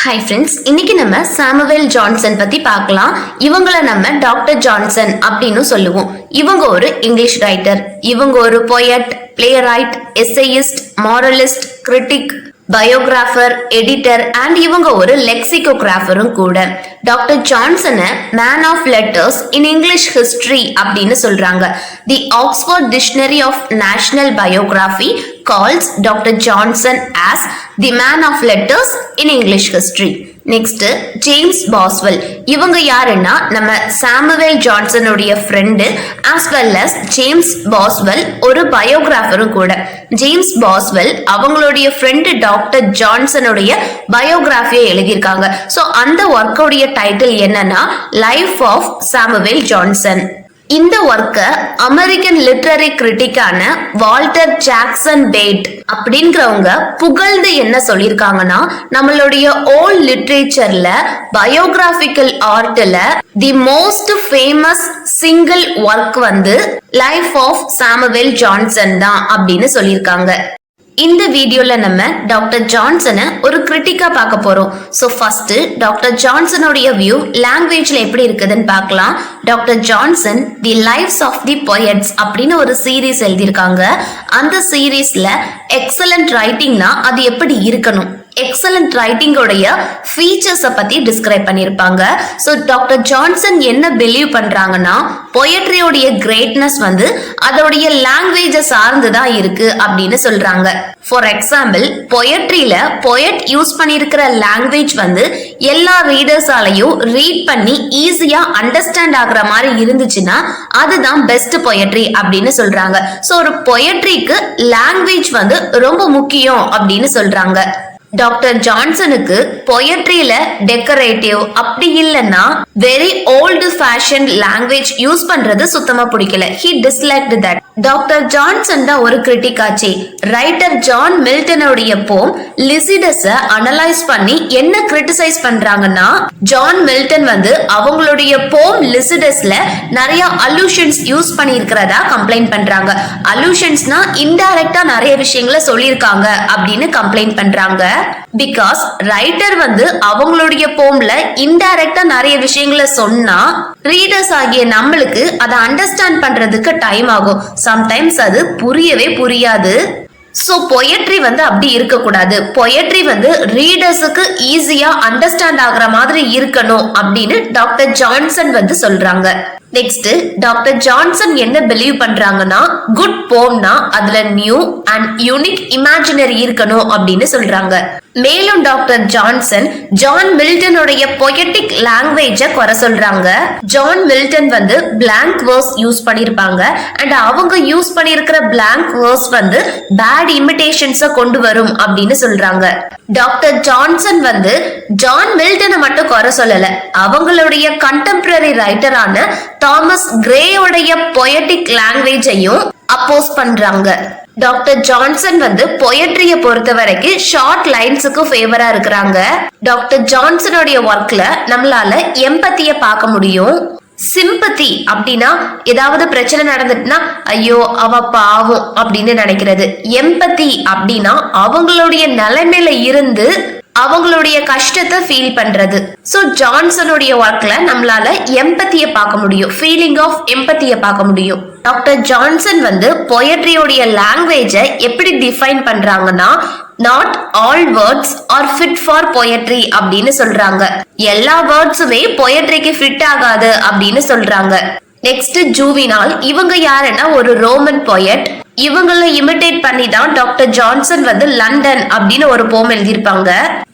Hi friends, இன்னைக்கு நம்ம Samuel Johnson பத்தி பார்க்கலாம். இவங்கள நம்ம டாக்டர் ஜான்சன் அப்படின்னு சொல்லுவோம். இவங்க ஒரு இங்கிலீஷ் ரைட்டர். இவங்க ஒரு poet, playwright, essayist, moralist, critic, biographer, editor and இவங்க ஒரு லெக்சிகோகிராஃபரும் கூட. டாக்டர் ஜான்சனை man of letters in English history அப்படின்னு சொல்றாங்க. The Oxford dictionary of national biography calls Dr. Johnson as the man of letters in English history. Next James Boswell. இவங்க யாருன்னா நம்ம சாமுவேல் ஜான்சனுடைய friend as well as James Boswell ஒரு பயோகிராஃபரும் கூட. James Boswell அவங்களுடைய ஃப்ரெண்டு டாக்டர் ஜான்சனுடைய பயோகிராஃபியை எழுதியிருக்காங்க. ஸோ அந்த ஒர்க்குடைய டைட்டில் என்னன்னா லைஃப் ஆஃப் சாமுவேல் ஜான்சன். இந்த ஒர்க்க அமெரிக்கன் லிட்டரரி கிரிட்டிக்கான வால்டர் ஜாக்சன் பேட் அப்படிங்கிறவங்க புகழ்ந்து என்ன சொல்லியிருக்காங்கன்னா, நம்மளுடைய ஓல்ட் லிட்ரேச்சர்ல பயோகிராபிக்கல் ஆர்ட்ல the most famous single work வந்து லைஃப் ஆஃப் சாமுவேல் ஜான்சன் தான் அப்படின்னு சொல்லியிருக்காங்க. இந்த வீடியோல நம்ம டாக்டர் ஜான்சனை ஒரு கிரிட்டிக்கா பார்க்க போறோம். ஸோ ஃபர்ஸ்ட் டாக்டர் ஜான்சனுடைய வியூ லாங்குவேஜ்ல எப்படி இருக்குதுன்னு பார்க்கலாம். Doctor Johnson the lives of the poets அப்படின்னு ஒரு சீரீஸ் எழுதியிருக்காங்க. அந்த சீரீஸ்ல எக்ஸலண்ட் ரைட்டிங்னா அது எப்படி இருக்கணும், எக்ஸலண்ட் ரைட்டிங்கோடைய ஃபீச்சர்ஸை பத்தி டிஸ்கிரைப் பண்ணியிருப்பாங்க. ஸோ டாக்டர் ஜான்சன் என்ன பிலீவ் பண்றாங்கன்னா, பொயட்ரியோடைய கிரேட்னஸ் வந்து அதோடைய லாங்குவேஜை சார்ந்து தான் இருக்கு அப்படின்னு சொல்றாங்க. ஃபார் எக்ஸாம்பிள், பொயட்ரியில பொயட் யூஸ் பண்ணியிருக்கிற லாங்குவேஜ் வந்து எல்லா ரீடர்ஸாலையும் ரீட் பண்ணி ஈஸியா அண்டர்ஸ்டாண்ட் ஆகுற மாதிரி இருந்துச்சுன்னா அதுதான் பெஸ்ட் பொயட்ரி அப்படின்னு சொல்றாங்க. ஸோ ஒரு பொயட்ரிக்கு லாங்குவேஜ் வந்து ரொம்ப முக்கியம் அப்படின்னு சொல்றாங்க. டாக்டர் ஜான்சனுக்கு பொயட்ரியில டெக்கரேட்டிவ் அப்படி இல்லைன்னா very old fashion language use பண்றது சுத்தமா பிடிக்கல. He disliked that. Doctor Johnson தான் ஒரு கிரிட்டிக் ஆச்சு. ரைட்டர் ஜான் மில்டனுடைய போம் லிசிடஸ அனலைஸ் பண்ணி என்ன கிரிட்டிசைஸ் பண்றாங்கன்னா, ஜான் மில்டன் வந்து அவங்களுடைய போம் லிசிடஸ்ல நிறைய அலூஷன்ஸ் யூஸ் பண்ணி இருக்கிறதா கம்ப்ளைண்ட் பண்றாங்க. அலூஷன்ஸ்னா இன்டைரக்டா நிறைய விஷயங்களை சொல்லியிருக்காங்க அப்படின்னு கம்ப்ளைண்ட் பண்றாங்க. பிகாஸ் ரைட்டர் வந்து அவங்களுடைய போம்ல இன்டைரக்டா நிறைய விஷயங்களை சொன்னா ரீடர்ஸ் ஆகிய நம்மளுக்கு அதை அண்டர்ஸ்டாண்ட் பண்றதுக்கு டைம் ஆகும். சம்டைம்ஸ் அது புரியவே புரியாது. சோ பொயட்ரி வந்து அப்படி இருக்கக்கூடாது. பொயட்ரி வந்து ரீடர்ஸுக்கு ஈஸியா அண்டர்ஸ்டாண்ட் ஆகுற மாதிரி இருக்கணும் அப்படின்னு டாக்டர் ஜான்சன் வந்து சொல்றாங்க. நெக்ஸ்ட் டாக்டர் ஜான்சன் என்ன பிலீவ் பண்றாங்கன்னா, குட் போம்னா அதுல நியூ அண்ட் யூனிக் இமேஜினரி இருக்கணும் அப்படின்னு சொல்றாங்க. மேலும் டாக்டர் ஜான்சன் ஜான் மில்டனுடைய பொயட்டிக் லாங்குவேஜ குறை சொல்றாங்க. ஜான் மில்டன் வந்து பிளாங்க் வேர்ஸ் யூஸ் பண்ணிருப்பாங்க அண்ட் அவங்க யூஸ் பண்ணிருக்கிற பிளாங்க் வேர்ஸ் வந்து பேட் இமிடேஷன்ஸ கொண்டு வரும் அப்படின்னு சொல்றாங்க. டாக்டர் ஜான்சன் வந்து ஜான் மில்டனை மட்டும் குறை சொல்லல, அவங்களுடைய கண்டெம்பரரி ரைட்டரான தாமஸ் கிரேயோடைய பொயட்டிக் லாங்குவேஜையும் அப்போஸ் பண்றாங்க. டாக்டர் ஜான்சன் வந்து பொயட்ரிய பொறுத்த வரைக்கும் ஷார்ட் லைன்ஸுக்கு ஃபேவரா இருக்கிறாங்க. டாக்டர் ஜான்சனுடைய ஒர்க்ல நம்மளால எம்பத்திய பார்க்க முடியும். சிம்பத்தி அப்படின்னா ஏதாவது பிரச்சனை நடந்துட்டுனா ஐயோ அவ பாவம் அப்படின்னு நினைக்கிறது. எம்பத்தி அப்படின்னா அவங்களுடைய நிலைமையில இருந்து அவங்களுடைய கஷ்டத்தை ஃபீல் பண்றது. சோ ஜான்சனுடைய ஒர்க்ல நம்மளால எம்பத்திய பார்க்க முடியும், ஃபீலிங் ஆஃப் எம்பத்திய பார்க்க முடியும். டாக்டர் ஜான்சன் வந்து பொயட்ரியோடைய லாங்குவேஜை எப்படி டிஃபைன் பண்றாங்கன்னா, not all words are fit for poetry அப்படின்னு சொல்றாங்க. எல்லா வேர்ட்ஸுமே பொயட்ரிக்கு ஃபிட் ஆகாது அப்படின்னு சொல்றாங்க. நெக்ஸ்ட் ஜூவினால். இவங்க யாருன்னா ஒரு ரோமன் பொயட். இவங்களை இமிடேட் பண்ணி தான் டாக்டர் ஜான்சன் வந்து லண்டன் அப்படின்னு ஒரு போம் எழுதியிருப்பாங்க.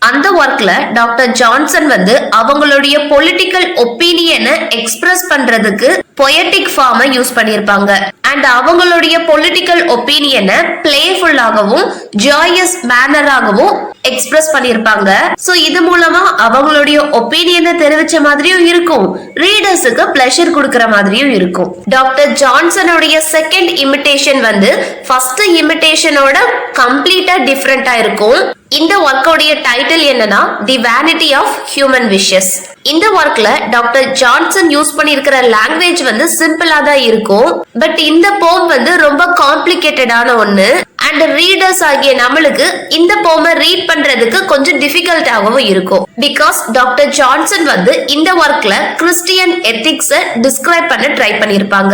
அந்த ஒர்க்ல டாக்டர் ஜான்சன் வந்து அவங்களுடைய பொலிட்டிக்கல் ஒப்பீனியனை எக்ஸ்பிரஸ் பண்றதுக்கு பொயட்டிக் ஃபார்மை யூஸ் பண்ணிருப்பாங்க. அண்ட் அவங்களுடைய பொலிட்டிக்கல் ஒப்பீனியனை பிளேஃபுல்லாகவும் ஜாயஸ் மேனராகவும் எக்ஸ்பிரஸ் பண்ணிருப்பாங்க. சோ இது மூலமா அவங்களுடைய ஒப்பீனியனை தெரிவிச்ச மாதிரியும் இருக்கும், ரீடர்ஸுக்கு பிளஷர் கொடுக்கற மாதிரியும் இருக்கும். டாக்டர் ஜான்சனுடைய செகண்ட் இமிடேஷன் வந்து ஃபர்ஸ்ட் இமிடேஷனோட கம்ப்ளீட்டா டிஃபரெண்டா இருக்கும். இந்த ஒர்க்கோடைய டைட்டில் என்னன்னா தி வேனிட்டி ஆஃப் ஹியூமன் விஷஸ். இந்த ஒர்க்ல டாக்டர் ஜான்சன் யூஸ் பண்ணிருக்கிற லாங்குவேஜ் வந்து சிம்பிளா தான் இருக்கும். பட் இந்த போம் வந்து ரொம்ப காம்ப்ளிகேட்டடான ஒண்ணு அண்ட் ரீடர்ஸ் ஆகிய நம்மளுக்கு இந்த போமை ரீட் பண்றதுக்கு கொஞ்சம் டிஃபிகல்ட்டாகவும் இருக்கும். பிகாஸ் டாக்டர் ஜான்சன் வந்து இந்த ஒர்க்ல கிறிஸ்டியன் எத்திக்ஸை டிஸ்கிரைப் பண்ண ட்ரை பண்ணிருப்பாங்க.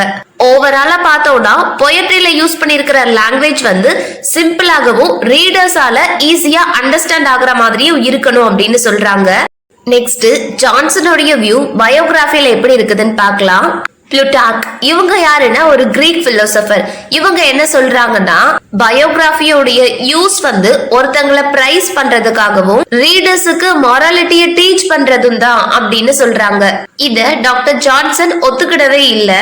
ஓவராலா பார்த்தோம்னா பொயட்ரியில யூஸ் பண்ணிருக்கிற லாங்குவேஜ் வந்து சிம்பிளாகவும் ரீடர்ஸால ஈஸியா அண்டர்ஸ்டாண்ட் ஆகுற மாதிரியும் இருக்கணும் அப்படின்னு சொல்றாங்க. நெக்ஸ்ட் ஜான்சனுடைய வியூ பயோகிராஃபில எப்படி இருக்குதுன்னு பார்க்கலாம். புளூட்டார்க் இவங்க யாருன்னா ஒரு கிரீக் பிலோசபர். இவங்க என்ன சொல்றாங்கன்னா பயோகிராஃபியோடைய யூஸ் வந்து ஒருத்தங்களை பிரைஸ் பண்றதுக்காகவும் ரீடர்ஸுக்கு மொராலிட்டியை டீச் பண்றதும் தான் அப்படின்னு சொல்றாங்க. இத டாக்டர் ஜான்சன் ஒத்துக்கிடவே இல்ல.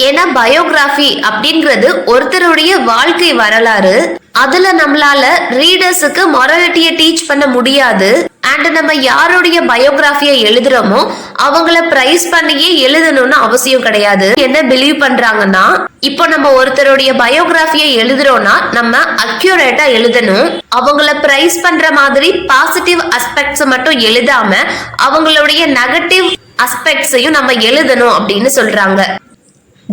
ஏன்னா பயோகிராஃபி அப்படின்றது ஒருத்தருடைய வாழ்க்கை வரலாறு. அதுல நம்மளால ரீடர்ஸுக்கு மொராலிட்டியை டீச் பண்ண முடியாது. அண்ட் நம்ம யாருடைய பயோகிராஃபியை எழுதுறோமோ அவங்கள பிரைஸ் பண்ணியே எழுதணும்னு அவசியம் கிடையாது. என்ன பிலீவ் பண்றாங்கன்னா இப்போ நம்ம ஒருத்தருடைய பயோகிராஃபியை எழுதுறோம்னா நம்ம அக்யூரேட்டா எழுதணும். அவங்கள பிரைஸ் பண்ற மாதிரி பாசிட்டிவ் அஸ்பெக்ட்ஸ் மட்டும் எழுதாம அவங்களுடைய நெகட்டிவ் அஸ்பெக்ட்ஸையும் நம்ம எழுதணும் அப்படின்னு சொல்றாங்க.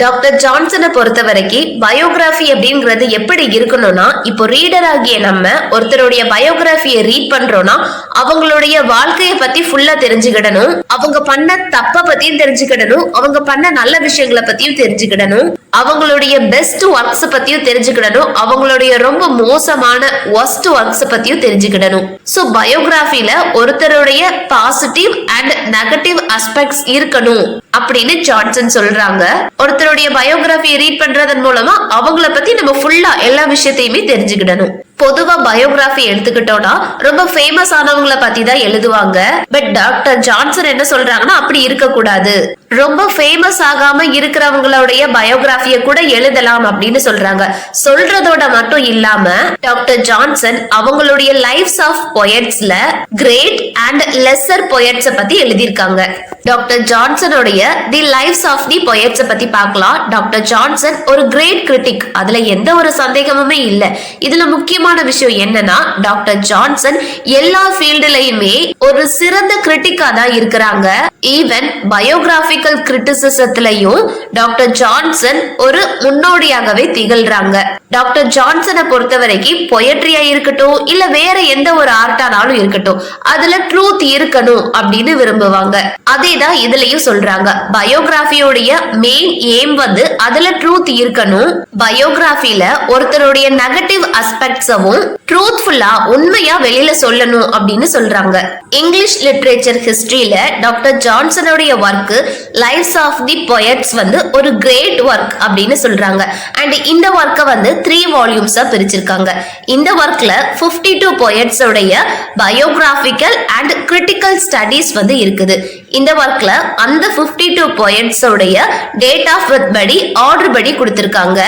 டாக்டர் ஜான்சனை பொறுத்த வரைக்கும் பயோகிராஃபி அப்படிங்கிறது எப்படி இருக்கணும்னா, இப்போ ரீடர் ஆகிய நம்ம ஒருத்தருடைய பயோகிராஃபியை ரீட் பண்றோம்னா அவங்களுடைய வாழ்க்கையை பத்தி ஃபுல்லா தெரிஞ்சுக்கிடணும், அவங்க பண்ண தப்ப பத்தியும் தெரிஞ்சுக்கிடணும், அவங்க பண்ண நல்ல விஷயங்களை பத்தியும் தெரிஞ்சுக்கிடணும், அவங்களுடைய பெஸ்ட் ஒர்க்ஸ் பத்தியும் தெரிஞ்சுக்கிடணும், அவங்களுடைய ரொம்ப மோசமான ஒர்ஸ்ட் ஒர்க்ஸ் பத்தியும் தெரிஞ்சுக்கிடணும். சோ பயோகிராஃபில ஒருத்தருடைய பாசிட்டிவ் அண்ட் நெகட்டிவ் அஸ்பெக்ட்ஸ் இருக்கணும் அப்படின்னு ஜான்சன் சொல்றாங்க. ஒருத்தருடைய பயோகிராஃபியை ரீட் பண்றதன் மூலமா அவங்கள பத்தி நம்ம ஃபுல்லா எல்லா விஷயத்தையுமே தெரிஞ்சுக்கிடணும். பொதுவா பயோகிராஃபி எடுத்துக்கிட்டோம்னா ரொம்ப ஃபேமஸ் ஆனவங்களை பத்தி தான் எழுதுவாங்க. பட் டாக்டர் ஜான்சன் என்ன சொல்றாங்கன்னா அப்படி இருக்க கூடாது, ரொம்ப ஃபேமஸ் ஆகாம இருக்கிறவங்களுடைய பயோகிராஃபியை கூட எழுதலாம் அப்படின்னு சொல்றாங்க. சொல்றதோட மட்டும் இல்லாம டாக்டர் ஜான்சன் அவங்களுடைய லைஃப்ஸ் ஆஃப் பொயட்ஸ்ல கிரேட் அண்ட் லெசர் பொயட்ஸ் பத்தி எழுதியிருக்காங்க. டாக்டர் ஜான்சனுடைய the lives of the poets பத்தி பார்க்கலாம். டாக்டர் ஜான்சன் ஒரு கிரேட் கிரிட்டிக், அதுல எந்த ஒரு சந்தேகமுமே இல்ல. இதுல முக்கியமான விஷயம் என்னன்னா டாக்டர் ஜான்சன் எல்லா ஃபீல்டுலயுமே ஒரு சிறந்த கிரிட்டிக்கா தான் இருக்கிறாங்க. ஈவன் பயோகிராபிக்கல் கிரிட்டிசிசத்திலையும் டாக்டர் ஜான்சன் ஒரு முன்னோடியாகவே திகழ்றாங்க. டாக்டர் ஜான்சனை பொறுத்த வரைக்கும் பொயட்ரியா இருக்கட்டும் இல்ல வேற எந்த ஒரு ஆர்ட்டானாலும் இருக்கட்டும் அதுல ட்ரூத் இருக்கணும் அப்படின்னு விரும்புவாங்க. அதேதான் இதுலயும் சொல்றாங்க. பயோகிராபியோடைய மெயின் எய்ம் வந்து அதுல ட்ரூத் இருக்கணும். பயோகிராபில ஒருத்தருடைய நெகட்டிவ் அஸ்பெக்ட்ஸவும் ட்ரூத்ஃபுல்லா உண்மையா வெளியில சொல்லணும் அப்படின்னு சொல்றாங்க. இங்கிலீஷ் லிட்ரேச்சர் ஹிஸ்டரியில டாக்டர் ஜான்சனுடைய work lives of the poets வந்து ஒரு கிரேட் ஒர்க் அப்படின்னு சொல்றாங்க. அண்ட் இந்த ஒர்க்கை வந்து 3 வால்யூம்ஸா பிரிச்சிருக்காங்க. இந்த ஒர்க்ல 52 பொயட்ஸ் உடைய பயோகிராபிக்கல் அண்ட் கிரிட்டிக்கல் ஸ்டடீஸ் வந்து இருக்குது. இந்த ஒர்க்ல அந்த 52 பொயட்ஸ் உடைய டேட் ஆஃப் பர்த் படி ஆர்டர் படி கொடுத்திருக்காங்க.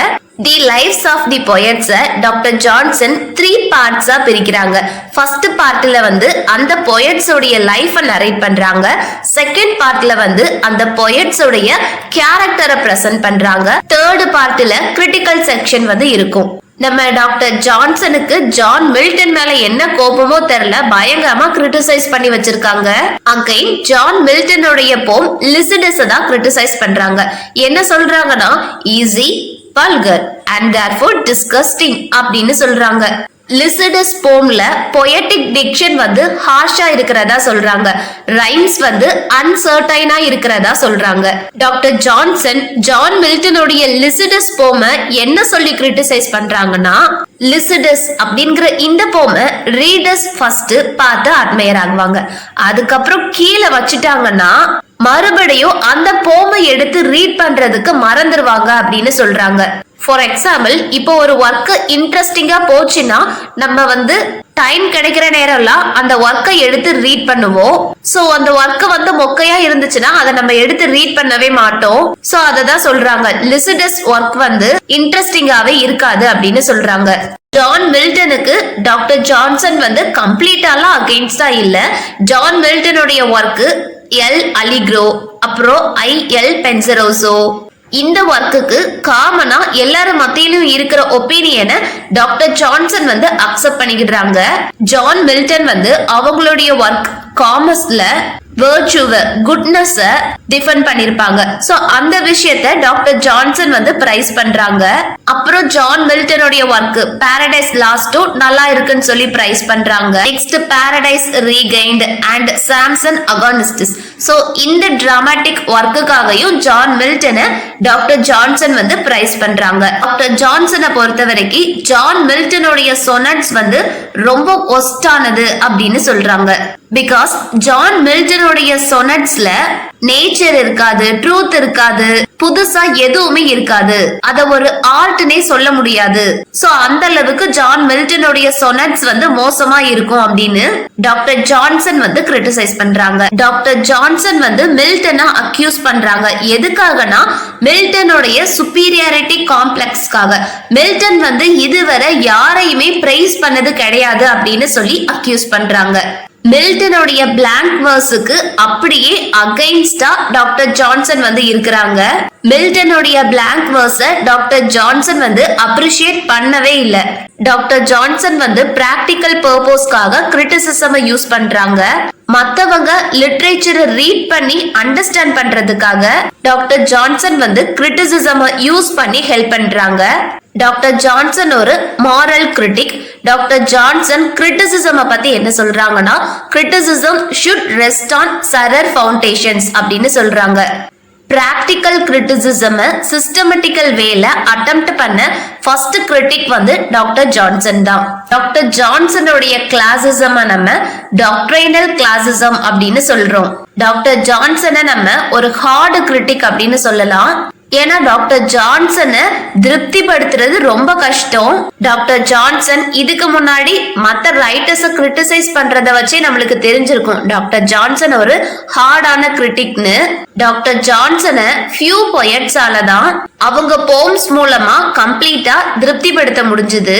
The lives of the poets doctor Johnson 3 பார்ட்ஸா பிரிக்கிறாங்க. ஃபர்ஸ்ட் பார்ட்ல வந்து அந்த பொயட்ஸ் உடைய லைஃபை நரேட் பண்றாங்க. செகண்ட் பார்ட்ல வந்து அந்த பொயட்ஸ் உடைய கேரக்டரை பிரசன்ட் பண்றாங்க. தேர்ட் பார்ட்ல கிரிட்டிக்கல் செக்ஷன் வந்து இருக்கும். நம்ம டாக்டர் ஜான்சனுக்கு ஜான் மில்டன் மேல என்ன கோபமோ தெரியல, பயங்கரமா கிரிட்டிசைஸ் பண்ணி வச்சிருக்காங்க. அகைன் ஜான் மில்டனுடைய போம் லிசிடஸ் தான் கிரிட்டிசைஸ் பண்றாங்க. என்ன சொல்றாங்கன்னா easy, vulgar and therefore disgusting அப்படின்னு சொல்றாங்க. லிசிடஸ் போம்ல பொயட்டிக் டிக்ஷன் வந்து ஹார்ஷா இருக்கிறதா சொல்றாங்க. ரைம்ஸ் வந்து அன்சர்டைனா இருக்கிறதா சொல்றாங்க. டாக்டர் ஜான்சன் ஜான் மில்டனுடைய லிசிடஸ் போம என்ன சொல்லி கிரிட்டிசைஸ் பண்றாங்கன்னா லிசிடஸ் அப்படிங்கிற இந்த போம ரீடர்ஸ் ஃபர்ஸ்ட் பார்த்து அட்மையர் ஆகுவாங்க. அதுக்கப்புறம் கீழே வச்சுட்டாங்கன்னா மறுபடியும் அந்த போமை எடுத்து ரீட் பண்றதுக்கு மறந்துடுவாங்க அப்படின்னு சொல்றாங்க. ஃபார் எக்ஸாம்பிள் இப்போ ஒரு ஒர்க் இன்ட்ரெஸ்டிங்கா போச்சுன்னா நம்ம வந்து டைம் கிடைக்கிற நேரம்லாம் அந்த ஒர்க்கை எடுத்து ரீட் பண்ணுவோம். சோ அந்த ஒர்க் வந்து மொக்கையா இருந்துச்சுன்னா அதை நம்ம எடுத்து ரீட் பண்ணவே மாட்டோம். சோ அததான் சொல்றாங்க லிசிடஸ் ஒர்க் வந்து இன்ட்ரெஸ்டிங்காவே இருக்காது அப்படின்னு சொல்றாங்க. ஜான் மில்டனுக்கு டாக்டர் ஜான்சன் வந்து கம்ப்ளீட்டாலாம் அகெயின்ஸ்டா இல்ல. ஜான் மில்டனுடைய ஒர்க் எல் அலிக்ரோ அப்புறம் எல் பென்சரோசோ இந்த ஒர்க்குக்கு காமனா எல்லாரும் மத்தியிலும் இருக்கிற ஒப்பீனியனை டாக்டர் ஜான்சன் வந்து அக்செப்ட் பண்ணிக்கிறாங்க. ஜான் மில்டன் வந்து அவங்களுடைய ஒர்க் காமர்ஸ்ல வெர்ச்சுவ குட்னஸ் டிஃபைன் பண்ணிருப்பாங்க. சோ அந்த விஷயத்தை டாக்டர் ஜான்சன் வந்து பிரைஸ் பண்றாங்க. அப்புறம் ஜான் மில்டனுடைய ஒர்க் பாரடைஸ் லாஸ்டும் நல்லா இருக்குன்னு சொல்லி பிரைஸ் பண்றாங்க. Next Paradise Regained and Samson Agonistes. So இந்த டிராமாட்டிக் ஒர்க்குக்காகவும் ஜான் மில்டனை டாக்டர் ஜான்சன் வந்து பிரைஸ் பண்றாங்க. டாக்டர் ஜான்சனை பொறுத்த வரைக்கும் ஜான் மில்டனுடைய சொனட்ஸ் வந்து ரொம்ப ஒஸ்டானது அப்படின்னு சொல்றாங்க. பிகாஸ் ஜான் மில்டனுடைய சொனட்ஸ்ல நேச்சர் இருக்காது, ட்ரூத் இருக்காது, புதுசா எதுவுமே இருக்காது, அத ஒரு ஆர்ட்னே சொல்ல முடியாது. சோ அந்த அளவுக்கு ஜான் மில்டனுடைய சொனட்ஸ் வந்து மோசமா இருக்கும் அப்படின்னு டாக்டர் ஜான்சன் வந்து கிரிட்டிசைஸ் பண்றாங்க. டாக்டர் ஜான்சன் வந்து மில்டனை அக்யூஸ் பண்றாங்க. எதுக்காகனா மில்டனுடைய சுப்பீரியாரிட்டி காம்ப்ளெக்ஸ்க்காக. மில்டன் வந்து இதுவரை யாரையுமே பிரைஸ் பண்ணது கிடையாது அப்படின்னு சொல்லி அக்யூஸ் பண்றாங்க. மில்டனுடைய பிளாங்க் வேர்ஸுக்கு அப்படியே அகைன்ஸ்டா டாக்டர் ஜான்சன் வந்து இருக்கிறாங்க. மில்டனுடைய பிளாங்க் வேர்ஸ டாக்டர் ஜான்சன் வந்து அப்ரிஷியேட் பண்ணவே இல்லை. டாக்டர் ஜான்சன் வந்து பிராக்டிக்கல் பர்பஸ்க்காக கிரிட்டிசிசம் யூஸ் பண்றாங்க. மத்தவங்க லிட்ரேச்சரை ரீட் பண்ணி அண்டர்ஸ்டாண்ட் பண்றதுக்காக டாக்டர் ஜான்சன் வந்து கிரிட்டிசிசம் யூஸ் பண்ணி ஹெல்ப் பண்றாங்க. டாக்டர் ஜான்சன் ஒரு moral critic. Doctor Johnson criticism பத்தி என்ன சொல்றாங்கன்னா, criticism should rest on சரர் foundations அப்படின்னு சொல்றாங்க. பிராக்டிக்கல் கிரிட்டிசிசம் சிஸ்டமேட்டிக்கல் வேல அட்டெம்ப்ட் பண்ண ஃபர்ஸ்ட் கிரிட்டிக் வந்து டாக்டர் ஜான்சன் தான். டாக்டர் ஜான்சனுடைய கிளாசிசம் நம்ம டாக்ட்ரைனல் கிளாசிசம் அப்படின்னு சொல்றோம். டாக்டர் ஜான்சனை நம்ம ஒரு ஹார்டு கிரிட்டிக் அப்படின்னு சொல்லலாம். ஏன்னா டாக்டர் ஜான்சனை திருப்திப்படுத்துறது ரொம்ப கஷ்டம். டாக்டர் ஜான்சன் இதுக்கு முன்னாடி மத்த ரைட்டர்ஸ கிரிட்டிசைஸ் பண்றத வச்சே நம்மளுக்கு தெரிஞ்சிருக்கும் டாக்டர் ஜான்சன் ஒரு ஹார்டான கிரிட்டிக்னு. டாக்டர் ஜான்சனை ஃபியூ பொயட்ஸால தான் அவங்க போம்ஸ் மூலமா கம்ப்ளீட்டா திருப்திப்படுத்த முடிஞ்சது.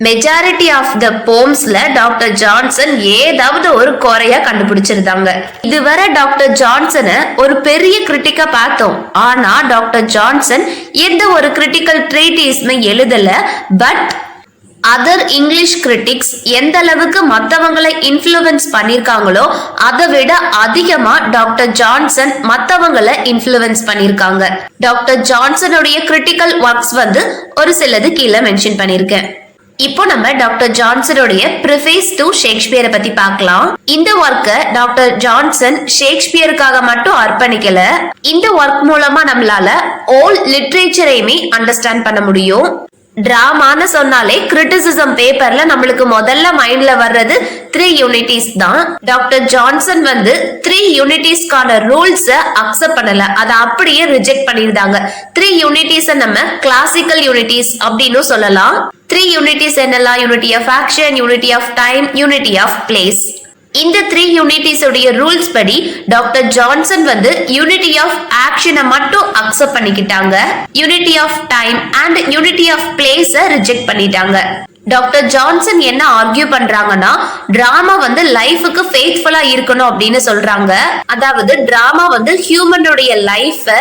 மெஜாரிட்டி ஆஃப் த போம்ஸ்ல டாக்டர் ஜான்சன் ஏதாவது ஒரு குறையா கண்டுபிடிச்சிருந்தாங்க. இதுவரை டாக்டர் ஜான்சனை ஒரு பெரிய கிரிட்டிக்கா பார்த்தோம். ஆனா டாக்டர் ஜான்சன் எந்த ஒரு கிரிட்டிக்கல் ட்ரீட்டிஸ்மே எழுதல. பட் அதர் இங்கிலீஷ் கிரிட்டிக்ஸ் எந்த அளவுக்கு மத்தவங்களை இன்ஃப்ளூயன்ஸ் பண்ணிருக்காங்களோ அதை விட அதிகமா டாக்டர் ஜான்சன் மத்தவங்களை இன்ஃப்ளூயன்ஸ் பண்ணிருக்காங்க. டாக்டர் ஜான்சனுடைய கிரிட்டிக்கல் ஒர்க்ஸ் வந்து ஒரு சிலது கீழே மென்ஷன் பண்ணிருக்கேன். இப்போ நம்ம டாக்டர் ஜான்சனுடைய ப்ரிஃபேஸ் டு ஷேக்ஸ்பியரை பத்தி பார்க்கலாம். இந்த ஒர்க்கை டாக்டர் ஜான்சன் ஷேக்ஸ்பியருக்காக மட்டும் அர்ப்பணிக்கல. இந்த ஒர்க் மூலமா நம்மளால ஓல் லிட்ரேச்சரையுமே அண்டர்ஸ்டாண்ட் பண்ண முடியும். டிராமான்னு சொன்னாலே கிரிட்டிசிசம் பேப்பர்ல நம்மளுக்கு முதல்ல மைண்ட்ல வர்றது 3 யூனிட்டிஸ் தான். டாக்டர் ஜான்சன் வந்து 3 யூனிட்டிஸ்க்கான ரூல்ஸ் அக்செப்ட் பண்ணல, அதை அப்படியே ரிஜெக்ட் பண்ணிருந்தாங்க. 3 யூனிட்டிஸ் நம்ம கிளாசிக்கல் யூனிட்டிஸ் அப்படின்னு சொல்லலாம். 3 யூனிட்டிஸ் என்னெல்லாம்? Unity of action, unity of time, unity of place. இந்த 3 யூனிட்டிஸ் உடைய ரூல்ஸ் படி டாக்டர் ஜான்சன் வந்து யூனிட்டி ஆஃப் ஆக்ஷனை மட்டும் அக்செப்ட் பண்ணிக்கிட்டாங்க. Unity of time and unity of பிளேஸ ரிஜெக்ட் பண்ணிட்டாங்க. டாக்டர் ஜான்சன் என்ன ஆர்கியூ பண்றாங்கன்னா, டிராமா வந்து லைஃபுக்கு ஃபெய்த்ஃபுல்லா இருக்கணும் அப்படின்னு சொல்றாங்க. அதாவது டிராமா வந்து ஹியூமனுடைய லைஃப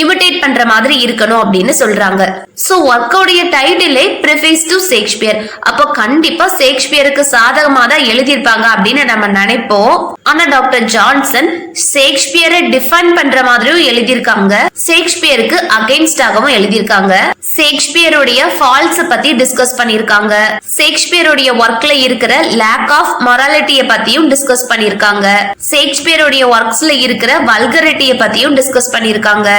இமிடேட் பண்ற மாதிரி இருக்கணும் அப்படின்னு சொல்றாங்க. சோ ஒர்க்கோடைய டைட்டிலே ப்ரிஃபேஸ் டு ஷேக்ஸ்பியர். அப்போ கண்டிப்பா ஷேக்ஸ்பியருக்கு சாதகமா தான் எழுதியிருப்பாங்க அப்படின்னு நம்ம நினைப்போம். ஆனா டாக்டர் ஜான்சன் ஷேக்ஸ்பியரை டிஃபைன் பண்ற மாதிரியும் எழுதியிருக்காங்க, ஷேக்ஸ்பியருக்கு அகைன்ஸ்டாகவும் எழுதியிருக்காங்க. ஷேக்ஸ்பியருடைய ஃபால்ஸ் பத்தி டிஸ்கஸ் பண்ணிருக்காங்க. ஷேக்ஸ்பியருடைய ஒர்க்ல இருக்கிற லேக் ஆஃப் மொராலிட்டியை பத்தியும் டிஸ்கஸ் பண்ணிருக்காங்க. ஷேக்ஸ்பியருடைய ஒர்க்ஸ்ல இருக்கிற வல்கரிட்டியை பத்தியும் டிஸ்கஸ் பண்ணிருக்காங்க.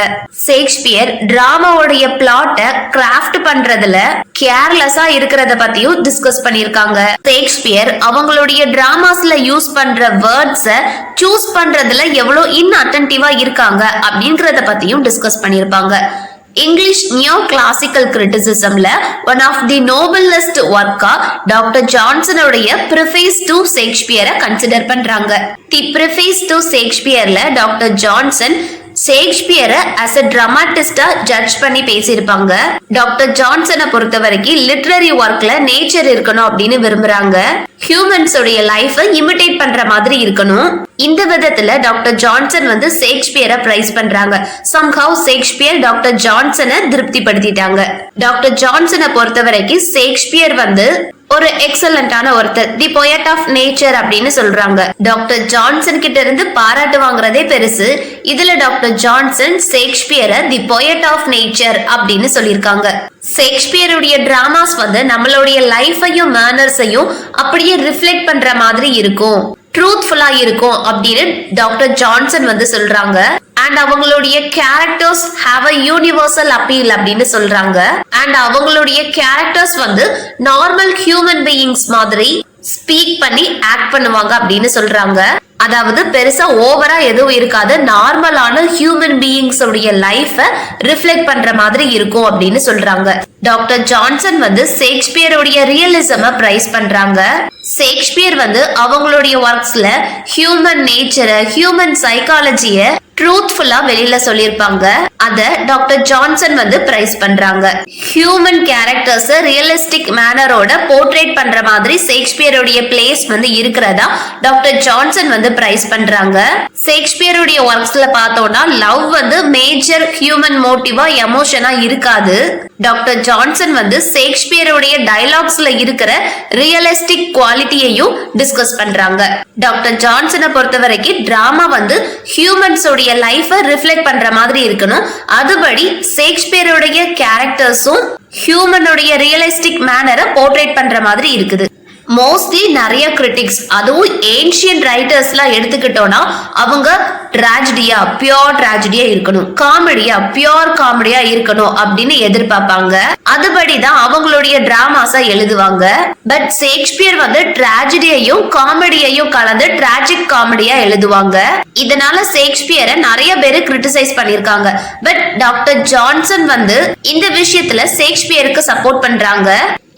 ஷேக்ஸ்பியர் டிராமாவுடைய பிளாட்டை கிராஃப்ட் பண்றதுல கேர்லெஸ்ஸா இருக்கிறத பத்தியும் டிஸ்கஸ் பண்ணிருக்காங்க. ஷேக்ஸ்பியர் அவங்களுடைய டிராமாஸ்ல யூஸ் பண்ற வேர்ட்ஸ சூஸ் பண்றதுல எவ்வளவு இன்அட்டென்டிவா இருக்காங்க அப்படிங்கறத பத்தியும் டிஸ்கஸ் பண்ணிருப்பாங்க. இங்கிலீஷ் நியோ கிளாசிக்கல் கிரிட்டிசிசம்ல ஒன் ஆஃப் தி நோபலஸ்ட் ஒர்க்கா டாக்டர் ஜான்சனுடைய ப்ரிஃபேஸ் டு ஷேக்ஸ்பியரை கன்சிடர் பண்றாங்க. தி ப்ரிஃபேஸ் டு ஷேக்ஸ்பியர்ல டாக்டர் ஜான்சன் ஷேக்ஸ்பியரை as a dramatist ஜட்ஜ் பண்ணி பேசியிருப்பாங்க. டாக்டர் ஜான்சனை பொறுத்த வரைக்கும் லிட்ரரி ஒர்க்ல நேச்சர் இருக்கணும் அப்படின்னு விரும்புறாங்க. ஹியூமன்ஸ் உடைய லைஃபை இமிடேட் பண்ற மாதிரி இருக்கணும். இந்த விதத்துல டாக்டர் ஜான்சன் வந்து ஷேக்ஸ்பியரை பிரைஸ் பண்றாங்க. somehow ஷேக்ஸ்பியர் டாக்டர் ஜான்சனை திருப்திப்படுத்திட்டாங்க. டாக்டர் ஜான்சனை பொறுத்த வரைக்கும் ஷேக்ஸ்பியர் வந்து ஒரு எக்ஸலண்டான ஒருத்தர், தி பொயட் ஆஃப் நேச்சர் அப்படின்னு சொல்றாங்க. டாக்டர் ஜான்சன் கிட்ட இருந்து பாராட்டு வாங்குறதே பெருசு. இதுல டாக்டர் ஜான்சன் ஷேக்ஸ்பியரை தி பொயட் ஆஃப் நேச்சர் அப்படின்னு சொல்லியிருக்காங்க. ஷேக்ஸ்பியருடைய டிராமாஸ் வந்து நம்மளுடைய லைஃபையும் மேனர்ஸையும் அப்படியே ரிஃப்ளெக்ட் பண்ற மாதிரி இருக்கும், ட்ரூத்ஃபுல்லா இருக்கும் அப்படின்னு டாக்டர் ஜான்சன் வந்து சொல்றாங்க. அண்ட் அவங்களுடைய characters have a universal appeal அப்படின்னு சொல்றாங்க. அண்ட் அவங்களுடைய கேரக்டர்ஸ் வந்து நார்மல் ஹியூமன் பீயிங்ஸ் மாதிரி ஸ்பீக் பண்ணி ஆக்ட் பண்ணுவாங்க அப்படின்னு சொல்றாங்க. அதாவது பெருசா ஓவரா எதுவும் இருக்காது, நார்மலான ஹியூமன் பீயிங்ஸ் உடைய லைஃப ரிஃப்ளெக்ட் பண்ற மாதிரி இருக்கும் அப்படின்னு சொல்றாங்க. டாக்டர் ஜான்சன் வந்து ஷேக்ஸ்பியருடைய ரியலிசம பிரைஸ் பண்றாங்க. ஷேக்ஸ்பியர் வந்து அவங்களுடைய ஒர்க்ஸ்ல ஹியூமன் நேச்சரை, ஹியூமன் சைக்காலஜிய ட்ரூத்ஃபுல்லா வெளியில சொல்லிருப்பாங்க. அத டாக்டர் ஜான்சன் வந்து பிரைஸ் பண்றாங்க. ஹியூமன் கேரக்டர்ஸ் ரியலிஸ்டிக் மேனரோட போர்ட்ரேட் பண்ற மாதிரி ஷேக்ஸ்பியருடைய பிளேஸ் வந்து இருக்கிறதா டாக்டர் ஜான்சன் வந்து பிரைஸ் பண்றாங்க. ஷேக்ஸ்பியருடைய ஒர்க்ஸ்ல பார்த்தோம்னா லவ் வந்து மேஜர் ஹியூமன் மோட்டிவா எமோஷனா இருக்காது. டாக்டர் ஜான்சன் வந்து ஷேக்ஸ்பியருடைய டயலாக்ஸ்ல இருக்கிற ரியலிஸ்டிக் குவாலிட்டியையும் டிஸ்கஸ் பண்றாங்க. டாக்டர் ஜான்சனை பொறுத்த வரைக்கும் டிராமா வந்து ஹியூமன்ஸோட லைஃப ரிஃப்ளெக்ட் பண்ற மாதிரி இருக்கணும். அதுபடி ஷேக்ஸ்பியருடைய கேரக்டர்ஸும் ஹியூமனுடைய ரியலிஸ்டிக் மேனரை போர்ட்ரேட் பண்ற மாதிரி இருக்குது. மோஸ்ட்லி நிறைய கிரிட்டிக்ஸ், அதுவும் ஏன்ஷியன்ட் ரைட்டர்ஸ்லாம் எடுத்துக்கிட்டோம்னா அவங்க ட்ராஜடியா, பியோர் ட்ராஜடியா இருக்கணும், காமெடியா, பியோர் காமெடியா இருக்கணும் அப்படின்னு எதிர்பார்ப்பாங்க. அதுபடிதான் அவங்களுடைய டிராமாஸா எழுதுவாங்க. பட் ஷேக்ஸ்பியர் வந்து ட்ராஜடியையும் காமெடியையும் கலந்து டிராஜிக் காமெடியா எழுதுவாங்க. இதனால ஷேக்ஸ்பியரை நிறைய பேரு கிரிட்டிசைஸ் பண்ணிருக்காங்க. பட் டாக்டர் ஜான்சன் வந்து இந்த விஷயத்துல ஷேக்ஸ்பியருக்கு சப்போர்ட் பண்றாங்க.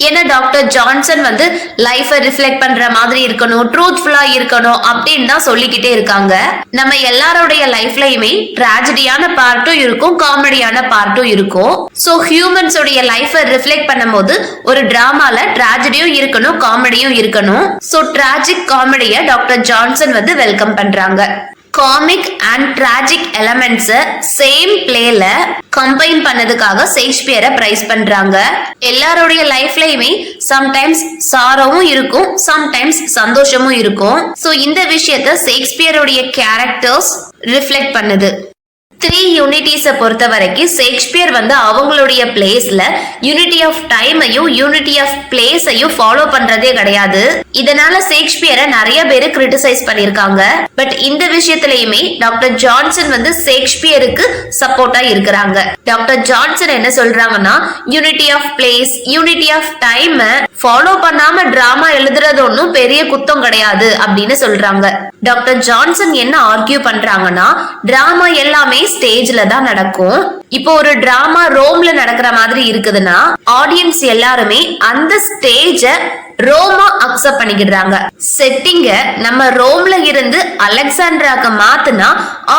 ஏன்னா டாக்டர் ஜான்சன் வந்து லைஃபை ரிஃப்ளெக்ட் பண்ற மாதிரி இருக்கணும், ட்ரூத்ஃபுல்லா இருக்கணும் அப்படின்னு தான் சொல்லிக்கிட்டே இருக்காங்க. நம்ம எல்லாரோடைய லைஃப்லயுமே ட்ராஜடியான பார்ட்டும் இருக்கும், காமெடியான பார்ட்டும் இருக்கும். சோ ஹியூமன்ஸ் உடைய லைஃபை ரிஃப்ளெக்ட் பண்ணும்போது ஒரு டிராமால ட்ராஜடியும் இருக்கணும், காமெடியும் இருக்கணும். சோ டிராஜிக் காமெடிய டாக்டர் ஜான்சன் வந்து வெல்கம் பண்றாங்க. Comic and tragic elements same பிளேல கம்பைன் பண்ணதுக்காக ஷேக்ஸ்பியரை பிரைஸ் பண்றாங்க. எல்லாரோடைய லைஃப்லயுமே சம்டைம்ஸ் சாரோவும் இருக்கும், சம்டைம்ஸ் சந்தோஷமும் இருக்கும். சோ இந்த விஷயத்தை ஷேக்ஸ்பியருடைய கேரக்டர்ஸ் ரிஃப்ளெக்ட் பண்ணுது. 3 யூனிட்டிஸை பொறுத்த வரைக்கும் ஷேக்ஸ்பியர் வந்து அவங்களுடைய பிளேஸ்ல யூனிட்டி ஆஃப் டைமையும் யூனிட்டி ஆஃப் பிளேஸையும் ஃபாலோ பண்றதே கிடையாது. இதனால ஷேக்ஸ்பியரை நிறைய பேரு கிரிட்டிசைஸ் பண்ணிருக்காங்க. பட் இந்த விஷயத்திலயுமே டாக்டர் ஜான்சன் வந்து ஷேக்ஸ்பியருக்கு சப்போர்ட்டா இருக்கிறாங்க. டாக்டர் ஜான்சன் என்ன சொல்றாங்கன்னா unity of place, unity of time follow பண்ணாம டிராமா எழுதுறது ஒன்னும் பெரிய குத்தம் கிடையாது அப்படின்னு சொல்றாங்க. டாக்டர் ஜான்சன் என்ன ஆர்கியூ பண்றாங்கன்னா டிராமா எல்லாமே ஸ்டேஜ்ல தான் நடக்கும். இப்போ ஒரு டிராமா ரோம்ல நடக்கிற மாதிரி இருக்குதுன்னா ஆடியன்ஸ் எல்லாருமே அந்த ஸ்டேஜ ரோமா அக்செப்ட் பண்ணிக்கிறாங்க. செட்டிங்க நம்ம ரோம்ல இருந்து அலெக்சாண்ட்ராக்கு மாத்துனா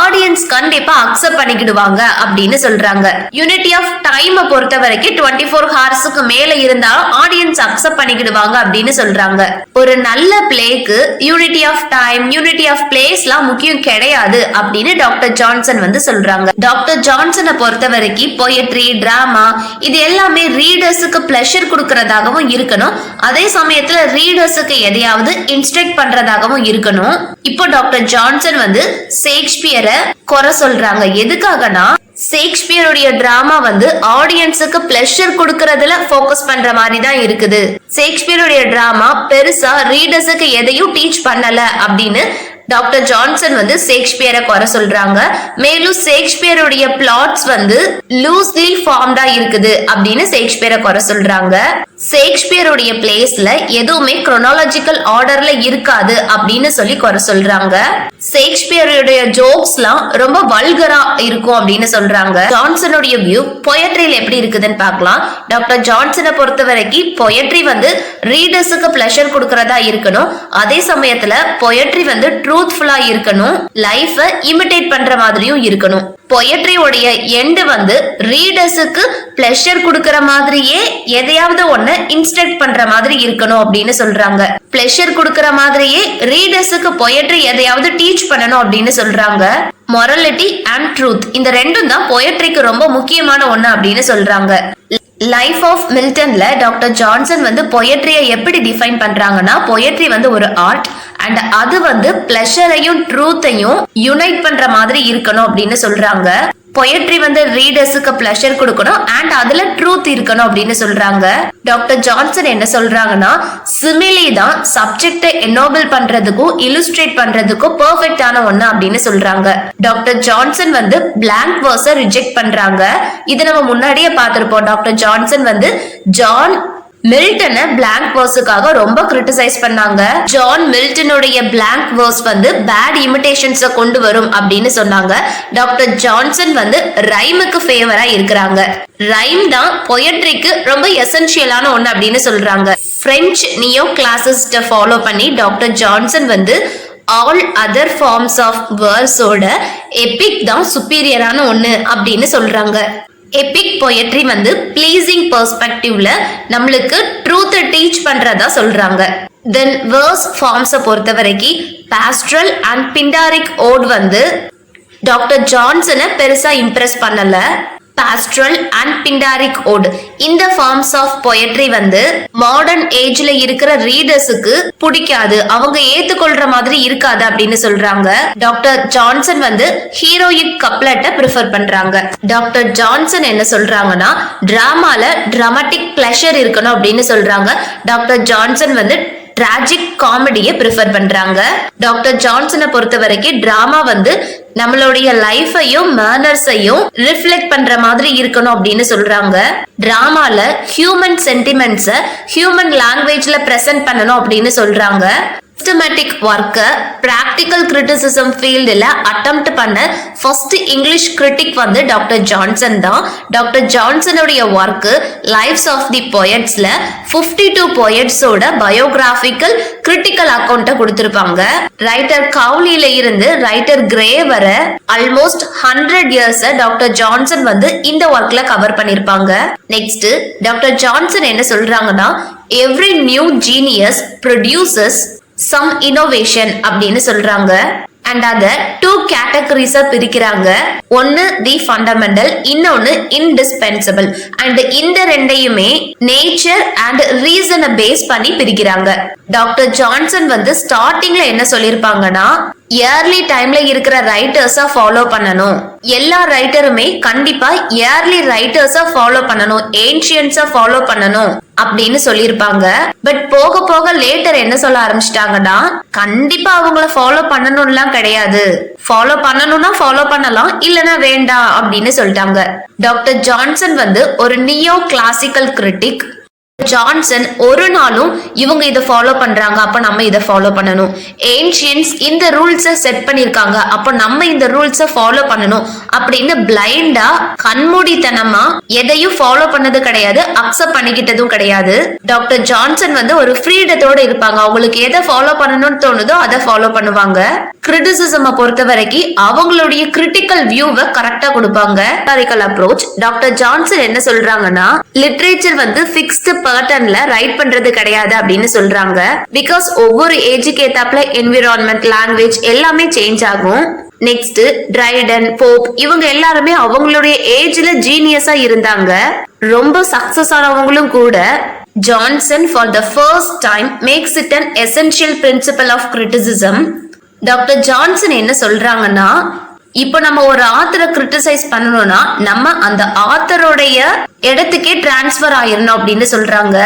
ஆடியன்ஸ் கண்டிப்பா அக்செப்ட் பண்ணிக்கிடுவாங்க அப்படின்னு சொல்றாங்க. யூனிட்டி ஆஃப் டைம் பொறுத்த வரைக்கும் 24 ஹார்ஸ்க்கு மேல இருந்தாலும் ஆடியன்ஸ் அக்செப்ட் பண்ணிக்கிடுவாங்க அப்படின்னு சொல்றாங்க. ஒரு நல்ல பிளேக்கு unity of time, unity of பிளேஸ்லாம் முக்கியம் கிடையாது அப்படின்னு டாக்டர் ஜான்சன் வந்து சொல்றாங்க. டாக்டர் ஜான்சனை பொறுத்த வரைக்கும் பொயட்ரி, டிராமா இது எல்லாமே ரீடர்ஸுக்கு பிளஷர் கொடுக்கறதாகவும் இருக்கணும், அதே சமயத்துல ரீடர்ஸுக்கு எதையாவது இன்ஸ்ட்ரக்ட் பண்றதாகவும் இருக்கணும். இப்போ டாக்டர் ஜான்சன் வந்து ஷேக்ஸ்பியரை குறை சொல்றாங்க. எதுக்காகனா ஷேக்ஸ்பியருடைய டிராமா வந்து ஆடியன்ஸுக்கு பிளஷர் கொடுக்கறதுல ஃபோக்கஸ் பண்ற மாதிரி தான் இருக்குது. ஷேக்ஸ்பியருடைய டிராமா பெருசா ரீடர்ஸுக்கு எதையும் டீச் பண்ணல அப்படின்னு டாக்டர் ஜான்சன் வந்து ஷேக்ஸ்பியரை குறை சொல்றாங்க. மேலும் ஷேக்ஸ்பியருடைய பிளாட்ஸ் வந்து லூஸ்லி ஃபார்ம்டா இருக்குது அப்படின்னு ஷேக்ஸ்பியரை குறை சொல்றாங்க. ஷேக்ஸ்பியருடைய பிளேஸ்ல எதுவுமே குரோனாலஜிக்கல் ஆர்டர்ல இருக்காது அப்படின்னு சொல்லி குறை சொல்றாங்க. ஷேக்ஸ்பியருடைய ஜோக்ஸ்லாம் ரொம்ப வல்கரா இருக்கும் அப்படின்னு சொல்றாங்க. ஜான்சனுடைய வியூ பொயட்ரியில எப்படி இருக்குதுன்னு பார்க்கலாம். டாக்டர் ஜான்சனை பொறுத்த வரைக்கும் பொயட்ரி வந்து ரீடர்ஸுக்கு பிளஷர் கொடுக்கறதா இருக்கணும், அதே சமயத்துல பொயட்ரி வந்து ட்ரூத்ஃபுல்லா இருக்கணும், லைஃப இமிடேட் பண்ற மாதிரியும் இருக்கணும். பொயட்ரியோடைய எண்ட் வந்து ரீடர்ஸுக்கு பிளஷர் கொடுக்கற மாதிரியே எதையாவது ஒண்ணு இன்ஸ்ட்ரக்ட் பண்ற மாதிரி இருக்கணும் அப்படின்னு சொல்றாங்க. பிளஷர் கொடுக்கற மாதிரியே ரீடர்ஸுக்கு பொயட்ரி எதையாவது டீச் பண்ணணும் அப்படின்னு சொல்றாங்க. மொரலிட்டி அண்ட் ட்ரூத் இந்த ரெண்டும் தான் பொயட்ரிக்கு ரொம்ப முக்கியமான ஒண்ணு அப்படின்னு சொல்றாங்க. லைஃப் ஆஃப் மில்டன்ல டாக்டர் ஜான்சன் வந்து பொயட்ரியை எப்படி டிஃபைன் பண்றாங்கன்னா, பொயட்ரி வந்து ஒரு ஆர்ட் அண்ட் அது வந்து பிளஷரையும் ட்ரூத்தையும் யுனைட் பண்ற மாதிரி இருக்கணும் அப்படின்னு சொல்றாங்க. பொயட்ரி வந்து ரீடர்ஸுக்கு பிளஷர் கொடுக்கணும் அண்ட் அதுல ட்ரூத் இருக்கணும் அப்படின்னு சொல்றாங்க. டாக்டர் ஜான்சன் என்ன சொல்றாங்கன்னா, சிமிலி தான் சப்ஜெக்டை என்னோபிள் பண்றதுக்கும் இல்லுஸ்ட்ரேட் பண்றதுக்கும் பெர்ஃபெக்டான ஒண்ணு அப்படின்னு சொல்றாங்க. டாக்டர் ஜான்சன் வந்து பிளாங்க் வேர்ஸை ரிஜெக்ட் பண்றாங்க. இது நம்ம முன்னாடியே பார்த்திருப்போம். டாக்டர் ஜான்சன் வந்து ஜான் மில்டனை பிளாங்க் வேர்ஸுக்காக ரொம்ப கிரிட்டிசைஸ் பண்ணாங்க. ஜான் மில்டனுடைய பிளாங்க் வேர்ஸ் வந்து பேட் இமிடேஷன்ஸ கொண்டு வரும் அப்படின்னு சொன்னாங்க. டாக்டர் ஜான்சன் வந்து ரைமுக்கு ஃபேவரா இருக்கிறாங்க. ரைம் தான் பொயட்ரிக்கு ரொம்ப எசென்ஷியலான ஒண்ணு அப்படின்னு சொல்றாங்க. பிரெஞ்சு நியோ கிளாசிஸ்ட ஃபாலோ பண்ணி டாக்டர் ஜான்சன் வந்து ஆல் அதர் ஃபார்ம்ஸ் ஆஃப் வேர்ஸோட எபிக் தான் சுப்பீரியரான ஒண்ணு அப்படின்னு சொல்றாங்க. எபிக் பொயட்ரி வந்து ப்ளீசிங் பெர்ஸ்பெக்டிவ்ல நம்மளுக்கு ட்ரூத்தை டீச் பண்றதா சொல்றாங்க. தென் வேர்ஸ் ஃபார்ம்ஸை பொறுத்த வரைக்கும் பாஸ்ட்ரல் அண்ட் பிண்டாரிக் ஓட் வந்து டாக்டர் ஜான்சனை பெருசா இம்ப்ரெஸ் பண்ணல. பாஸ்ட்ரல் அண்ட் பிண்டாரிக் ஓட் இந்த ஃபார்ம்ஸ் ஆஃப் பொயட்ரி வந்து மாடர்ன் ஏஜ்ல இருக்கிற ரீடர்ஸுக்கு பிடிக்காது, அவங்க ஏத்துக்கொள்ற மாதிரி இருக்காது அப்படின்னு சொல்றாங்க. டாக்டர் ஜான்சன் வந்து ஹீரோயிக் கப்லெட்டை ப்ரிஃபர் பண்றாங்க. டாக்டர் ஜான்சன் என்ன சொல்றாங்கன்னா, டிராமால டிராமாட்டிக் பிளஷர் இருக்கணும் அப்படின்னு சொல்றாங்க. டாக்டர் ஜான்சன் வந்து டிராஜிக் காமெடியை ப்ரிஃபர் பண்றாங்க. டாக்டர் ஜான்சனை பொறுத்த வரைக்கும் டிராமா வந்து நம்மளுடைய லைஃபையும் மேனர்ஸையும் ரிஃப்ளெக்ட் பண்ற மாதிரி இருக்கணும் அப்படின்னு சொல்றாங்க. டிராமால ஹியூமன் சென்டிமெண்ட்ஸை ஹியூமன் லாங்குவேஜ்ல பிரசன்ட் பண்ணணும் அப்படின்னு சொல்றாங்க. சிஸ்டமேட்டிக் ஒர்க்கை பிராக்டிக்கல் கிரிட்டிசிசம் ஃபீல்டில் அட்டெம்ப்ட் பண்ண ஃபர்ஸ்ட் இங்கிலீஷ் கிரிட்டிக் வந்து டாக்டர் ஜான்சன் தான். டாக்டர் ஜான்சனுடைய ஒர்க்கு லைஃப்ஸ் ஆஃப் தி பொயட்ஸ்ல 52 பொயட்ஸோட பயோகிராபிக்கல் கிரிட்டிக்கல் அக்கௌண்ட்டை கொடுத்திருப்பாங்க. ரைட்டர் கவுலியில இருந்து ரைட்டர் கிரே வர ஆல்மோஸ்ட் 100 இயர்ஸ் டாக்டர் ஜான்சன் வந்து இந்த ஒர்க்ல கவர் பண்ணிருப்பாங்க. நெக்ஸ்ட் டாக்டர் ஜான்சன் என்ன சொல்றாங்கன்னா, every new genius produces some innovation அப்படின்னு சொல்றாங்க. அண்ட் அத 2 கேட்டகரிஸா பிரிக்கிறாங்க. ஒன்னு தி ஃபண்டமெண்டல், இன்னொன்னு இன்டிஸ்பென்சபிள். அண்ட் இந்த ரெண்டையுமே நேச்சர் அண்ட் ரீசனை பேஸ் பண்ணி பிரிக்கிறாங்க. டாக்டர் ஜான்சன் வந்து ஸ்டார்டிங்ல என்ன சொல்லிருப்பாங்கன்னா, இயர்லி டைம்ல இருக்கிற ரைட்டர்ஸா ஃபாலோ பண்ணணும். எல்லா ரைட்டருமே கண்டிப்பா இயர்லி ரைட்டர்ஸா ஃபாலோ பண்ணணும், ஏன்ஷியன்ஸா ஃபாலோ பண்ணணும் அப்படின்னு சொல்லிருப்பாங்க. பட் போக போக லேட்டர் என்ன சொல்ல ஆரம்பிச்சிட்டாங்கன்னா, கண்டிப்பா அவங்கள ஃபாலோ பண்ணணும்லாம் கிடையாது, ஃபாலோ பண்ணணும்னா ஃபாலோ பண்ணலாம், இல்லனா வேண்டாம் அப்படின்னு சொல்லிட்டாங்க. டாக்டர் ஜான்சன் வந்து ஒரு நியோ கிளாசிக்கல் கிரிட்டிக். ஜான்சன் ஒரு நாளும் இவங்க இதை ஃபாலோ பண்றாங்க, அப்ப நம்ம இதை ஃபாலோ பண்ணணும். ஏன்ஷியன்ஸ் இந்த ரூல்ஸை செட் பண்ணிருக்காங்க, அப்ப நம்ம இந்த ரூல்ஸை ஃபாலோ பண்ணணும் அப்படின்னு பிளைண்டா கண்மூடித்தனமா எதையும் ஃபாலோ பண்ணது கிடையாது, அக்செப்ட் பண்ணிக்கிட்டதும் கிடையாது. டாக்டர் ஜான்சன் வந்து ஒரு ஃப்ரீடத்தோட இருப்பாங்க. அவங்களுக்கு எதை ஃபாலோ பண்ணணும்னு தோணுதோ அதை ஃபாலோ பண்ணுவாங்க. கிரிட்டிசிசம் பொறுத்த வரைக்கும் அவங்களுடைய கிரிட்டிக்கல் வியூவை கரெக்டா கொடுப்பாங்க. Historical approach. டாக்டர் ஜான்சன் என்ன சொல்றாங்கன்னா, லிட்ரேச்சர் வந்து ஃபிக்ஸ்டு பேட்டர்ன்ல ரைட் பண்றது கிடையாது அப்படின்னு சொல்றாங்க. பிகாஸ் ஒவ்வொரு ஏஜுக்கு ஏத்தாப்புல என்விரான்மெண்ட், லாங்குவேஜ் எல்லாமே சேஞ்ச் ஆகும். நெக்ஸ்ட் ட்ரைடன், போப் இவங்க எல்லாருமே அவங்களுடைய ஏஜ்ல ஜீனியஸா இருந்தாங்க, ரொம்ப சக்சஸ் ஆனவங்களும் கூட. Johnson for the first time makes it an essential principle of criticism. Doctor Johnson என்ன சொல்றாங்கன்னா, இப்போ நம்ம ஒரு ஆத்தரை கிரிட்டிசைஸ் பண்ணணும்னா நம்ம அந்த ஆத்தரோடைய இடத்துக்கே டிரான்ஸ்பர் ஆயிரணும் அப்படின்னு சொல்றாங்க.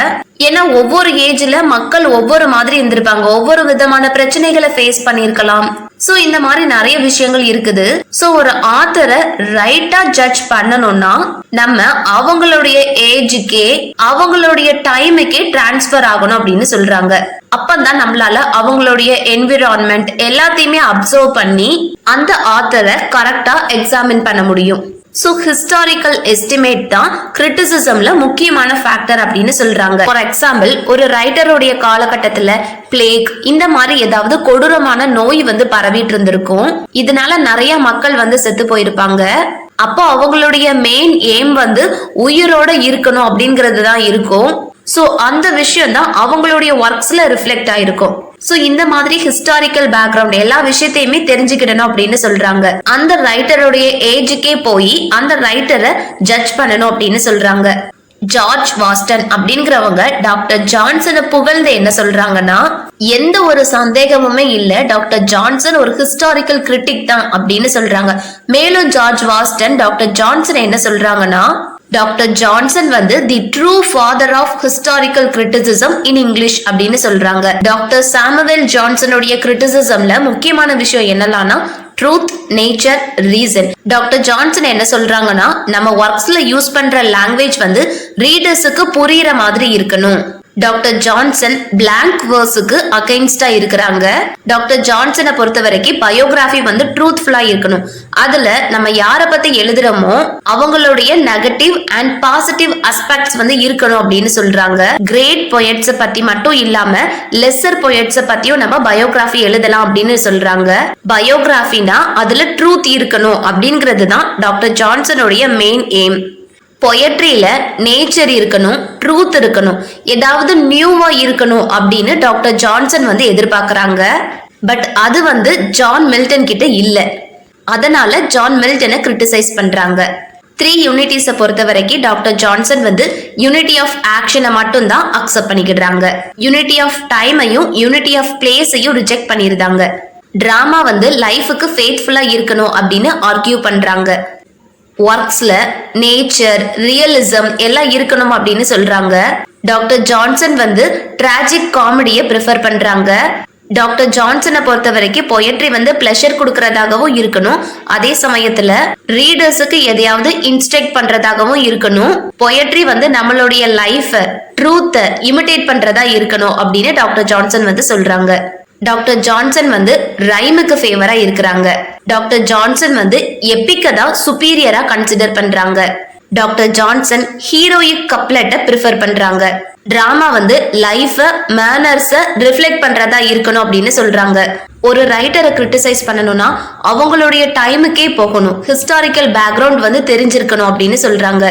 ஏன்னா ஒவ்வொரு ஏஜ்ல மக்கள் ஒவ்வொரு மாதிரி இருந்திருப்பாங்க, ஒவ்வொரு விதமான பிரச்சனைகளை ஃபேஸ் பண்ணிருக்கலாம். சோ இந்த மாதிரி நிறைய விஷயங்கள் இருக்குது. சோ ஒரு ஆத்தரை ரைட்டா ஜட்ஜ் பண்ணணும்னா நம்ம அவங்களுடைய ஏஜுக்கே அவங்களுடைய டைமுக்கே டிரான்ஸ்பர் ஆகணும் அப்படின்னு சொல்றாங்க. அப்பதான் நம்மளால அவங்களுடைய என்விரான்மெண்ட் எல்லாத்தையுமே அப்சர்வ் பண்ணி அந்த ஆத்தரை கரெக்டா எக்ஸாமின் பண்ண முடியும். சோ ஹிஸ்டாரிக்கல் எஸ்டிமேட் தான் கிரிட்டிசிசம்ல முக்கியமான ஃபேக்டர் அப்படின்னு சொல்றாங்க. ஃபார் எக்ஸாம்பிள், ஒரு ரைட்டருடைய காலகட்டத்துல பிளேக் இந்த மாதிரி ஏதாவது கொடூரமான நோய் வந்து பரவிட்டு இருந்திருக்கும். இதனால நிறைய மக்கள் வந்து செத்து போயிருப்பாங்க. அப்போ அவங்களுடைய மெயின் எய்ம் வந்து உயிரோட இருக்கணும் அப்படிங்கிறது தான் இருக்கும். சோ அந்த விஷயம் தான் அவங்களுடைய ஒர்க்ஸ்ல ரிஃப்ளெக்ட் ஆயிருக்கும். சோ இந்த மாதிரி ஹிஸ்டாரிக்கல் பேக்ரவுண்ட் எல்லா விஷயத்தையுமே தெரிஞ்சுக்கிடணும் அப்படின்னு சொல்றாங்க. அந்த ரைட்டருடைய ஏஜுக்கே போய் அந்த ரைட்டரை ஜட்ஜ் பண்ணணும் அப்படின்னு சொல்றாங்க. ஜார்ஜ் வாஸ்டன் அப்படிங்கிறவங்க டாக்டர் ஜான்சனை புகழ்ந்து என்ன சொல்றாங்கன்னா, எந்த ஒரு சந்தேகமுமே இல்ல, டாக்டர் ஜான்சன் ஒரு ஹிஸ்டாரிக்கல் கிரிட்டிக் தான் அப்படின்னு சொல்றாங்க. மேலும் ஜார்ஜ் வாஸ்டன் டாக்டர் ஜான்சன் என்ன சொல்றாங்கன்னா, டாக்டர் ஜான்சன் வந்து the true father of historical criticism in English அப்படின்னு சொல்றாங்க. டாக்டர் சாமுவேல் ஜான்சனுடைய கிரிட்டிசிசம்ல முக்கியமான விஷயம் என்னலாம்னா truth, nature, reason. Doctor Johnson என்ன சொல்றாங்கன்னா, நம்ம ஒர்க்ஸ்ல யூஸ் பண்ற லாங்குவேஜ் வந்து ரீடர்ஸுக்கு புரியுற மாதிரி இருக்கணும். டாக்டர் ஜான்சன் பிளாங்க் வேர்ஸுக்கு அகைன்ஸ்டா இருக்கிறாங்க. டாக்டர் ஜான்சனை பொறுத்த வரைக்கும் பயோகிராஃபி வந்து ட்ரூத்ஃபுல்லா இருக்கணும். அதுல நம்ம யார பத்தி எழுதுறோமோ அவங்களுடைய நெகட்டிவ் அண்ட் பாசிட்டிவ் அஸ்பெக்ட்ஸ் வந்து இருக்கணும் அப்படின்னு சொல்றாங்க. கிரேட் பொயட்ஸ் பத்தி மட்டும் இல்லாம லெசர் பொயட்ஸ் பத்தியும் நம்ம பயோகிராஃபி எழுதலாம் அப்படின்னு சொல்றாங்க. பயோகிராஃபினா அதுல ட்ரூத் இருக்கணும் அப்படிங்கிறது தான் டாக்டர் ஜான்சனுடைய மெயின் எய்ம். பொயட்ரியில நேச்சர் இருக்கணும், ட்ரூத் இருக்கணும், ஏதாவது நியூவா இருக்கணும் அப்படின்னு டாக்டர் ஜான்சன் வந்து எதிர்பார்க்கறாங்க. பட் அது வந்து ஜான் மில்டன் கிட்ட இல்ல. அதனால ஜான் மில்டனை கிரிட்டிசைஸ் பண்றாங்க. 3 யூனிட்டிஸை பொறுத்த வரைக்கும் டாக்டர் ஜான்சன் வந்து யூனிட்டி ஆஃப் ஆக்ஷனை மட்டும் தான் அக்செப்ட் பண்ணிக்கிறாங்க. யூனிட்டி ஆஃப் டைமையும் யூனிட்டி ஆஃப் பிளேஸையும் ரிஜெக்ட் பண்ணிருந்தாங்க. டிராமா வந்து லைஃபுக்கு ஃபேத்ஃபுல்லா இருக்கணும் அப்படின்னு ஆர்கியூ பண்றாங்க. ஒர்க்ஸ்ல நேச்சர், ரியலிசம் எல்லாம் இருக்கணும் அப்படின்னு சொல்றாங்க. டாக்டர் ஜான்சன் வந்து டிராஜிக் காமெடியை ப்ரிஃபர் பண்றாங்க. டாக்டர் ஜான்சனை பொறுத்த வரைக்கும் பொயட்ரி வந்து பிளஷர் கொடுக்கறதாகவும் இருக்கணும், அதே சமயத்துல ரீடர்ஸுக்கு எதையாவது இன்ஸ்ட்ரக்ட் பண்றதாகவும் இருக்கணும். பொயட்ரி வந்து நம்மளுடைய லைஃப் ட்ரூத்தை இமிடேட் பண்றதா இருக்கணும் அப்படின்னு டாக்டர் ஜான்சன் வந்து சொல்றாங்க. டாக்டர் ஜான்சன் வந்து ரைமுக்கு ஃபேவரா இருக்கிறாங்க. டாக்டர் ஜான்சன் வந்து எப்பிக்க தான் சுப்பீரியரா கன்சிடர் பண்றாங்க. டாக்டர் ஜான்சன் ஹீரோயிக் கப்லெட்டை ப்ரிஃபர் பண்றாங்க. டிராமா வந்து லைஃப, மேனர்ஸ ரிஃப்ளெக்ட் பண்றதா இருக்கணும் அப்படின்னு சொல்றாங்க. ஒரு ரைட்டரை கிரிட்டிசைஸ் பண்ணணும்னா அவங்களுடைய டைமுக்கே போகணும், ஹிஸ்டாரிக்கல் பேக்ரவுண்ட் வந்து தெரிஞ்சிருக்கணும் அப்படின்னு சொல்றாங்க.